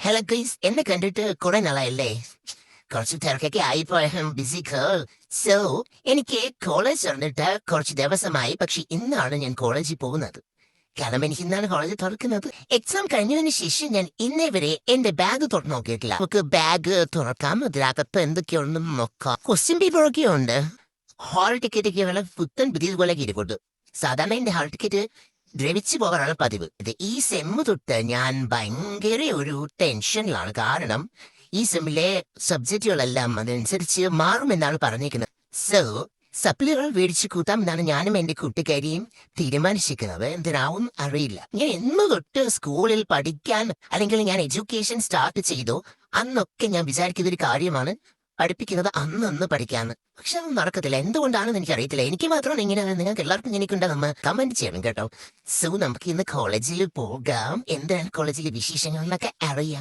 Hello guys, എന്നെ കണ്ടിട്ട് കുറെ നാളായല്ലേ? കുറച്ച് തിരക്കൊക്കെ ആയിപ്പോയ ബിസി ഗേൾ. സോ എനിക്ക് കോളേജ് വന്നിട്ട് കുറച്ച് ദിവസമായി, പക്ഷെ ഇന്നാണ് ഞാൻ കോളേജിൽ പോകുന്നത്. കാരണം എനിക്ക് ഇന്നാണ് കോളേജ് തുറക്കുന്നത്. എക്സാം കഴിഞ്ഞതിന് ശേഷം ഞാൻ ഇന്നേ വരെ എന്റെ ബാഗ് തുറന്നു നോക്കിയിട്ടില്ല. നമുക്ക് ബാഗ് തുറക്കാം, അതിനകത്ത് എന്തൊക്കെയുണ്ടെന്ന് നോക്കാം. ക്വസ്റ്റ്യൻ പേപ്പറൊക്കെ ഉണ്ട്. ഹാൾ ടിക്കറ്റ് ഒക്കെ വളരെ പുത്തൻ പുതിയതുപോലെ ഇരിപ്പുണ്ട്. സാധാരണ എന്റെ ഹാൾ ടിക്കറ്റ് ദ്രവിച്ചു പോകാനാണ് പതിവ്. ഈ സെമ്മ് തൊട്ട് ഞാൻ ഭയങ്കര ഒരു ടെൻഷനിലാണ്. കാരണം ഈ സെമ്മിലെ സബ്ജക്റ്റുകളെല്ലാം അതനുസരിച്ച് മാറുമെന്നാണ് പറഞ്ഞിരിക്കുന്നത്. സോ സപ്ലികൾ മേടിച്ചു കൂട്ടാമെന്നാണ് ഞാനും എന്റെ കൂട്ടുകാരിയും തീരുമാനിച്ചിരിക്കുന്നത്. എന്തിനാവും അറിയില്ല. ഞാൻ എന്ന് തൊട്ട് സ്കൂളിൽ പഠിക്കാൻ അല്ലെങ്കിൽ ഞാൻ എഡ്യൂക്കേഷൻ സ്റ്റാർട്ട് ചെയ്തോ അന്നൊക്കെ ഞാൻ വിചാരിക്കുന്ന ഒരു കാര്യമാണ് പഠിപ്പിക്കുന്നത് അന്നന്ന് പഠിക്കാന്ന്. പക്ഷെ അത് നടക്കത്തില്ല. എന്തുകൊണ്ടാണെന്ന് എനിക്കറിയത്തില്ല. എനിക്ക് മാത്രമാണ് ഇങ്ങനെ, നിങ്ങൾക്ക് എല്ലാവർക്കും ഇങ്ങനെയൊക്കെ നമ്മൾ കമന്റ് ചെയ്യണം കേട്ടോ. സോ നമുക്ക് ഇന്ന് കോളേജിൽ പോകാം. എന്താണ് കോളേജിലെ വിശേഷങ്ങൾ എന്നൊക്കെ അറിയാം.